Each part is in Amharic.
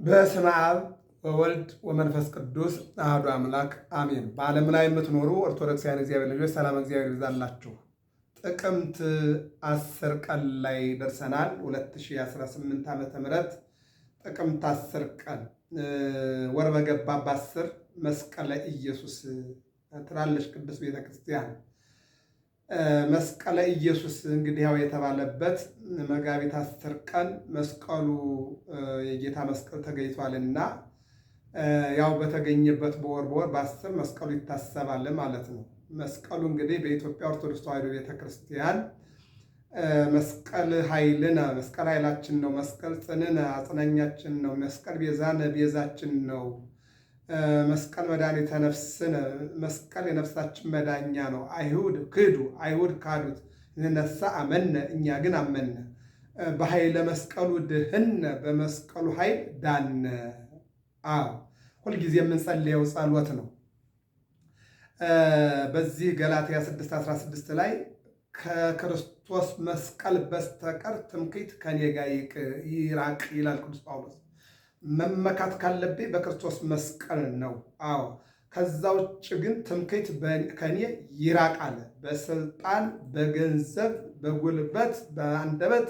በስመ አብ ወወልድ ወመንፈስ ቅዱስ አሐዱ አምላክ አሜን። በዓለም ላይ የምትኖሩ ኦርቶዶክሳውያን እግዚአብሔር ልጆች ሰላም እግዚአብሔር ይብዛላችሁ። ጥቅምት 10 ቀን ላይ ደርሰናል። 2018 ዓመተ ምህረት ጥቅምት 10 ቀን ወር በገባ በ10 መስቀለ ኢየሱስ ትላለች ቅዱስ ቤተክርስቲያን። መስቀለ ኢየሱስ እንግዲህ ያው የተባለበት መጋቢት 10 ቀን መስቀሉ የጌታ መስቀል ተገኝቷልና ያው በተገኘበት በወር በ10 መስቀሉ ይታሰባል ማለት ነው። መስቀሉ እንግዲህ በኢትዮጵያ ኦርቶዶክስ ተዋሕዶ ቤተክርስቲያን መስቀል ኃይልነ፣ መስቀል ኃይላችን ነው። መስቀል ጽንዕነ፣ አጽናኛችን ነው። መስቀል ቤዛነ፣ ቤዛችን ነው። መስቀል መድኃኒተ ነፍስነ፣ መስቀል የነፍሳችን መዳኛ ነው። አይሁድ ክዱ፣ አይሁድ ካዱት፣ እንነሳ አመነ፣ እኛ ግን አመነ። በኃይለ መስቀሉ ድህነ፣ በመስቀሉ ኃይል ዳነ። ሁልጊዜ የምንጸልየው ጸሎት ነው። በዚህ ገላትያ 6:16 ላይ ከክርስቶስ መስቀል በስተቀር ትምክህት ከኔ ጋር ይራቅ ይላል ቅዱስ ጳውሎስ። መመካት ካለብኝ በክርስቶስ መስቀል ነው። ከዛ ውጭ ግን ትምክህት ከኔ ይራቅ አለ። በስልጣን፣ በገንዘብ፣ በጉልበት፣ በአንደበት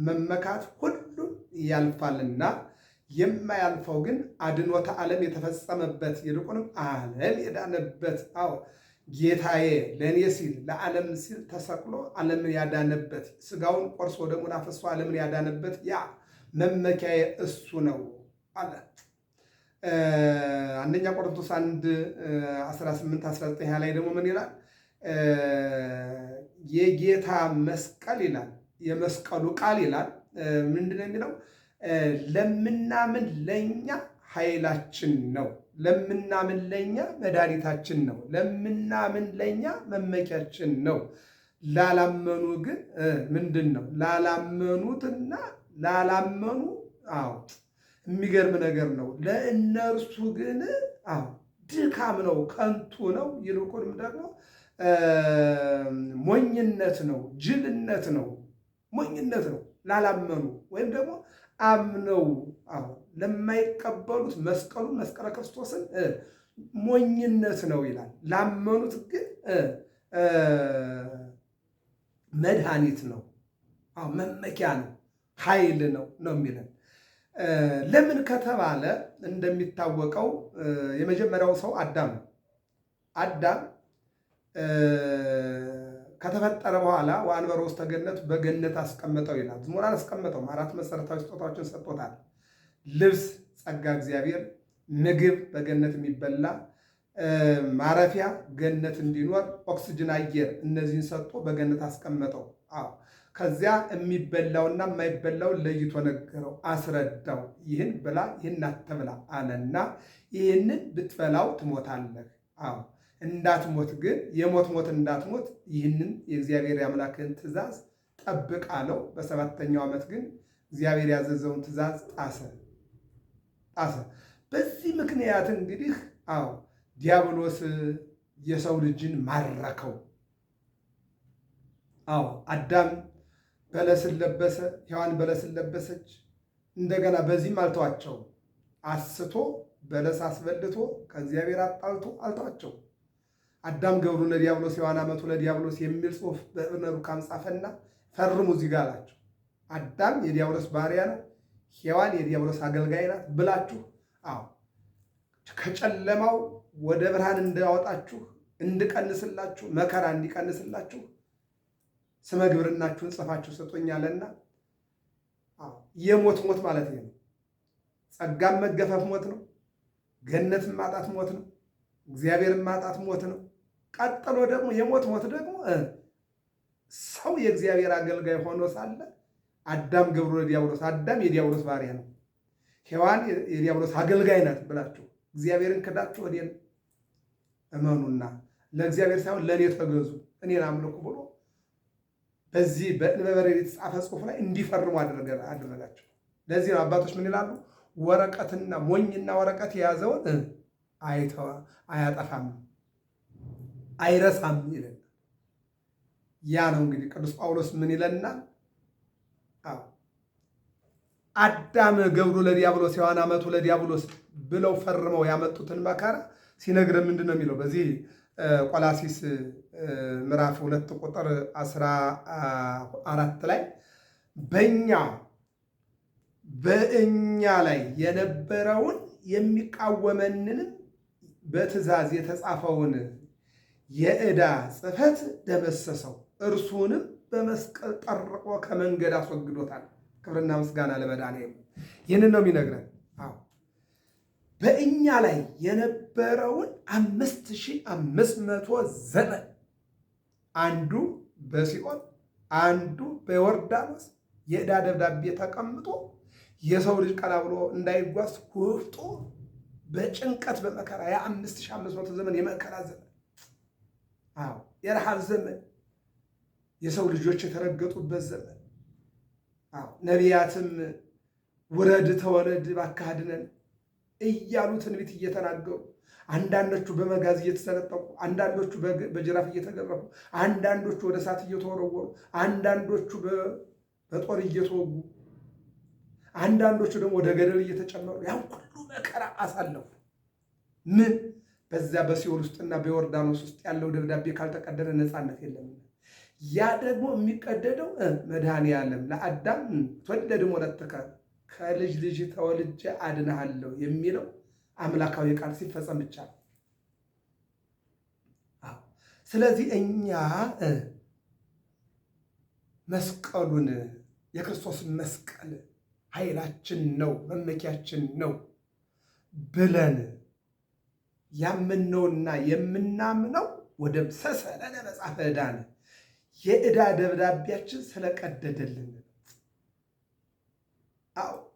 መመካት ሁሉም ያልፋልና የማያልፈው ግን አድኖተ ዓለም የተፈጸመበት ይልቁንም ዓለም የዳነበት ጌታዬ ለእኔ ሲል ለዓለም ሲል ተሰቅሎ ዓለምን ያዳነበት ሥጋውን ቆርሶ ደሙን አፍስሶ ዓለምን ያዳነበት ያ መመኪያዬ እሱ ነው አለ። አንደኛ ቆሮንቶስ 1:18-19 ላይ ደግሞ ምን ይላል? የጌታ መስቀል ይላል፣ የመስቀሉ ቃል ይላል ምንድነው የሚለው? ለምናምን ለኛ ኃይላችን ነው፣ ለምናምን ለኛ መድኃኒታችን ነው፣ ለምናምን ለኛ መመኪያችን ነው። ላላመኑ ግን ምንድን ነው? ላላመኑትና ላላመኑ የሚገርም ነገር ነው። ለእነርሱ ግን ድካም ነው፣ ከንቱ ነው፣ ይልቁንም ደግሞ ሞኝነት ነው፣ ጅልነት ነው፣ ሞኝነት ነው። ላላመኑ ወይም ደግሞ አምነው ለማይቀበሉት መስቀሉን መስቀለ ክርስቶስን ሞኝነት ነው ይላል። ላመኑት ግን መድኃኒት ነው፣ መመኪያ ነው፣ ኃይል ነው የሚለን። ለምን ከተባለ እንደሚታወቀው የመጀመሪያው ሰው አዳም ነው። አዳም ከተፈጠረ በኋላ ወአንበሮ ውስተ ገነት፣ በገነት አስቀመጠው ይላል። ዝም ብሎ አላስቀመጠውም። 4 መሰረታዊ ስጦታዎችን ሰጥቶታል። ልብስ፣ ጸጋ እግዚአብሔር፣ ምግብ በገነት የሚበላ ማረፊያ፣ ገነት እንዲኖር ኦክስጅን አየር፣ እነዚህን ሰጥቶ በገነት አስቀመጠው። ከዚያ የሚበላውና የማይበላውን ለይቶ ነገረው፣ አስረዳው። ይህን ብላ ይህን አትብላ አለና ይህንን ብትበላው ትሞታለህ፣ እንዳትሞት ግን የሞት ሞት እንዳትሞት ይህንን የእግዚአብሔር የአምላክን ትእዛዝ ጠብቅ አለው። በ7ኛው ዓመት ግን እግዚአብሔር ያዘዘውን ትእዛዝ ጣሰ። በዚህ ምክንያት እንግዲህ ዲያብሎስ የሰው ልጅን ማረከው። አዳም በለስን ለበሰ፣ ሔዋን በለስን ለበሰች። እንደገና በዚህም አልተዋቸውም። አስቶ በለስ አስበልቶ ከእግዚአብሔር አጣልቶ አልተዋቸው። አዳም ገብሩ ለዲያብሎስ፣ ሔዋን አመቱ ለዲያብሎስ የሚል ጽሑፍ በዕብነ ሩካም ጻፈና ፈርሙ እዚህ ጋር አላቸው። አዳም የዲያብሎስ ባሪያ ነው፣ ሔዋን የዲያብሎስ አገልጋይ ናት ብላችሁ ከጨለማው ወደ ብርሃን እንዳወጣችሁ እንድቀንስላችሁ መከራ እንዲቀንስላችሁ ስመ ግብርናችሁን ጽፋችሁ ሰጦኛለና የሞት ሞት ማለት ነው። ጸጋም መገፈፍ ሞት ነው። ገነትን ማጣት ሞት ነው። እግዚአብሔርን ማጣት ሞት ነው። ቀጥሎ ደግሞ የሞት ሞት ደግሞ ሰው የእግዚአብሔር አገልጋይ ሆኖ ሳለ አዳም ገብሩ ለዲያብሎስ፣ አዳም የዲያብሎስ ባሪያ ነው፣ ሔዋን የዲያብሎስ አገልጋይ ናት ብላችሁ እግዚአብሔርን ክዳችሁ እኔን እመኑና ለእግዚአብሔር ሳይሆን ለእኔ ተገዙ፣ እኔን አምልኩ ብሎ በዚህ በዕንበበረድ የተጻፈ ጽሑፍ ላይ እንዲፈርሙ አደረጋቸው። ለዚህ ነው አባቶች ምን ይላሉ? ወረቀትና ሞኝና ወረቀት የያዘውን አያጠፋም አይረሳም ይለናል። ያ ነው እንግዲህ ቅዱስ ጳውሎስ ምን ይለናል? አዳም ገብሩ ለዲያብሎስ ሔዋን አመቱ ለዲያብሎስ ብለው ፈርመው ያመጡትን መከራ ሲነግረን ምንድን ነው የሚለው? በዚህ ቆላሲስ ምዕራፍ 2 ቁጥር 14 ላይ በእኛ ላይ የነበረውን የሚቃወመንንም በትእዛዝ የተጻፈውን የዕዳ ጽሕፈት ደመሰሰው፣ እርሱንም በመስቀል ጠርቆ ከመንገድ አስወግዶታል። ክብርና ምስጋና ለመድኃኒዓለም። ይህንን ነው የሚነግረን። በእኛ ላይ የነበረውን 5500 ዘመን አንዱ በሲኦል አንዱ በዮርዳኖስ የዕዳ ደብዳቤ ተቀምጦ የሰው ልጅ ቀና ብሎ እንዳይጓዝ ወፍጦ በጭንቀት በመከራ የ5500 ዘመን የመከራ ዘመን፣ የረሃብ ዘመን፣ የሰው ልጆች የተረገጡበት ዘመን፣ ነቢያትም ውረድ ተወለድ እባክህ አድነን እያሉ ትንቢት እየተናገሩ አንዳንዶቹ በመጋዝ እየተሰነጠቁ፣ አንዳንዶቹ በጅራፍ እየተገረፉ፣ አንዳንዶቹ ወደ እሳት እየተወረወሩ፣ አንዳንዶቹ በጦር እየተወጉ፣ አንዳንዶቹ ደግሞ ወደ ገደል እየተጨመሩ ያን ሁሉ መከራ አሳለፉ። ምን በዚያ በሲኦል ውስጥና በዮርዳኖስ ውስጥ ያለው ደብዳቤ ካልተቀደደ ነፃነት የለም። ያ ደግሞ የሚቀደደው መድኃኔዓለም ለአዳም ትወለድ እሞለትከ ከልጅ ልጅ ተወልጄ አድንሃለሁ የሚለው አምላካዊ ቃል ሲፈጸም ብቻ ነው። ስለዚህ እኛ መስቀሉን የክርስቶስን መስቀል ኃይላችን ነው መመኪያችን ነው ብለን ያምነውና የምናምነው ወደ ሰሰለነ መጽሐፈ ዕዳነ የዕዳ ደብዳቤያችን ስለቀደደልን፣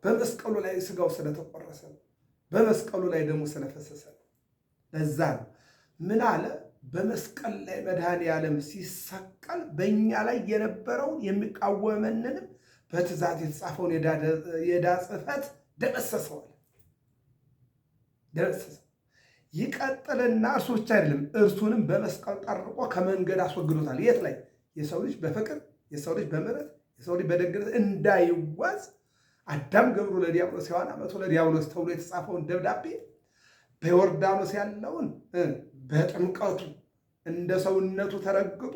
በመስቀሉ ላይ ስጋው ስለተቆረሰ ነው። በመስቀሉ ላይ ደግሞ ስለፈሰሰ ነው። ለዛ ነው ምን አለ? በመስቀል ላይ መድኃኔዓለም ሲሰቀል በእኛ ላይ የነበረውን የሚቃወመንንም በትእዛዝ የተጻፈውን የዕዳ ጽሕፈት ደመሰሰዋል። ይቀጥልና እርሱ ብቻ አይደለም፣ እርሱንም በመስቀል ጠርቆ ከመንገድ አስወግዶታል። የት ላይ? የሰው ልጅ በፍቅር የሰው ልጅ በምሕረት የሰው ልጅ በደግነት እንዳይጓዝ አዳም ገብሩ ለዲያብሎስ ሔዋን አመቱ ለዲያብሎስ ተብሎ የተጻፈውን ደብዳቤ በዮርዳኖስ ያለውን በጥምቀቱ እንደ ሰውነቱ ተረግጦ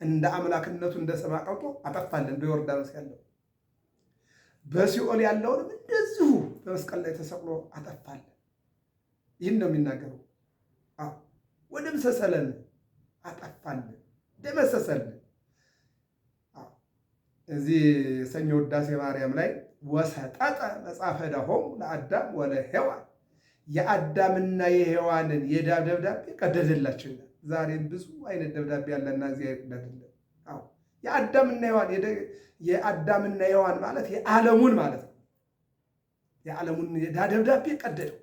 እንደ አምላክነቱ እንደ ሰማ ቀልጦ አጠፋለን። በዮርዳኖስ ያለው በሲኦል ያለውንም እንደዚሁ በመስቀል ላይ ተሰቅሎ አጠፋለን። ይህን ነው የሚናገረው። ወደ ምሰሰለን አጠፋለን፣ ደመሰሰልን። እዚህ ሰኞ ውዳሴ ማርያም ላይ ወሰጠጠ መጽሐፈ ዕዳሆሙ ለአዳም ወለሔዋን የአዳምና የሔዋንን የዕዳ ደብዳቤ ቀደደላቸው ይላል። ዛሬም ብዙ አይነት ደብዳቤ ያለና እዚያ ይቀደድልን። የአዳምና ሔዋን ማለት የዓለሙን ማለት ነው። የዓለሙን የዕዳ ደብዳቤ ቀደደው።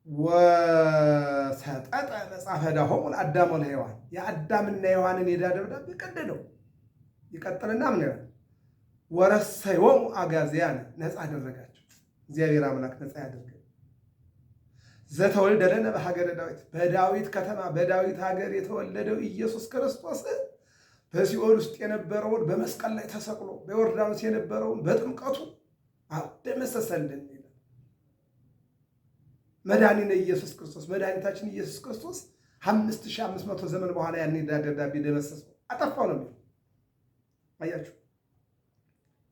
ወሰጠጠ መጽሐፈ ዕዳሆሙ ለአዳም ወለሔዋን የአዳምና የሔዋንን የዕዳ ደብዳቤ ቀደደው። ይቀጥልና ምን ይላል? ወረሰዮሙ አጋዝያነ ነፃ አደረጋቸው። እግዚአብሔር አምላክ ነፃ ያደርገን። ዘተወልደ ለነ በሀገረ ዳዊት በዳዊት ከተማ በዳዊት ሀገር የተወለደው ኢየሱስ ክርስቶስ በሲኦል ውስጥ የነበረውን በመስቀል ላይ ተሰቅሎ በዮርዳኖስ የነበረውን በጥምቀቱ ደመሰሰልን። መድኃኒነ ኢየሱስ ክርስቶስ መድኃኒታችን ኢየሱስ ክርስቶስ 5500 ዘመን በኋላ ያን የዕዳ ደብዳቤ ደመሰሰው፣ አጠፋው ነው የሚለው። አያችሁ፣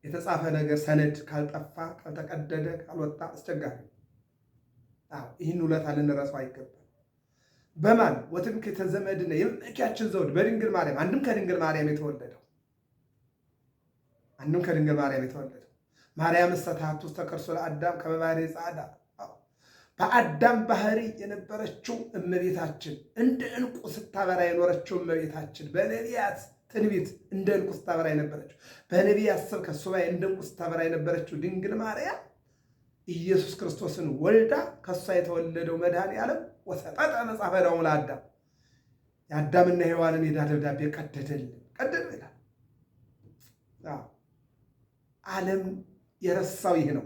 የተጻፈ ነገር ሰነድ ካልጠፋ ካልተቀደደ ካልወጣ አስቸጋሪ። ይህን ውለታ ልንረሳው አይገባም። በማን ወትምክሕተ ዘመድነ የመመኪያችን ዘውድ በድንግል ማርያም አንድም ከድንግል ማርያም የተወለደው ማርያም እሰታቱ ተከርሶ ለአዳም ከመባሕሪ ጻዕዳ በአዳም ባህሪ የነበረችው እመቤታችን እንደ ዕንቁ ስታበራ የኖረችው እመቤታችን በነቢያት ትንቢት እንደ ዕንቁ ስታበራ የነበረችው በነቢያት ስብከት ሱባዔ እንደ ዕንቁ ስታበራ የነበረችው ድንግል ማርያም ኢየሱስ ክርስቶስን ወልዳ ከእሷ የተወለደው መድኃኔዓለም ወሰጠጠ መጽሐፈ ዕዳሆሙ ለአዳም የአዳምና ሔዋንን የዕዳ ደብዳቤ ቀደደ ይላል። ዓለም የረሳው ይህ ነው።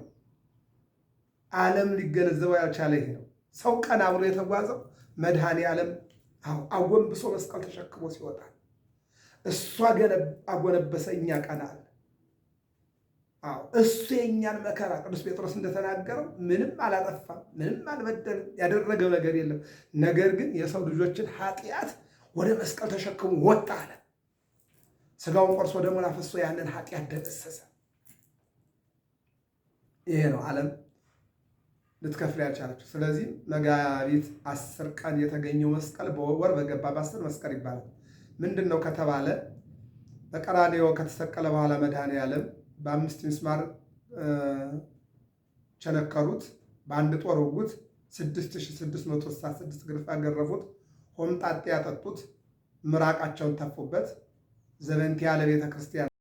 ዓለም ሊገነዘበው ያልቻለ ይሄ ነው። ሰው ቀና ብሎ የተጓዘው መድኃኔዓለም አጎንብሶ መስቀል ተሸክሞ ሲወጣ እሷ አጎነበሰ፣ እኛ ቀና አለ። እሱ የእኛን መከራ ቅዱስ ጴጥሮስ እንደተናገረው ምንም አላጠፋም፣ ምንም አልበደልም፣ ያደረገው ነገር የለም። ነገር ግን የሰው ልጆችን ኃጢአት ወደ መስቀል ተሸክሞ ወጣ አለ። ስጋውን ቆርሶ ደሙን አፍስሶ ያንን ኃጢአት ደመሰሰ። ይሄ ነው ዓለም ልትከፍል ያልቻለችው። ስለዚህ መጋቢት 10 ቀን የተገኘው መስቀል በወር በገባ በ10 መስቀል ይባላል። ምንድን ነው ከተባለ በቀራንዮ ከተሰቀለ በኋላ መድኃኔዓለም በ5 ምስማር ቸነከሩት፣ በአንድ ጦር ውጉት፣ 6666 ግርፍ አገረፉት፣ ሆምጣጤ ያጠጡት፣ ምራቃቸውን ተፉበት። ዘበንቲ ያለ ቤተ ክርስቲያን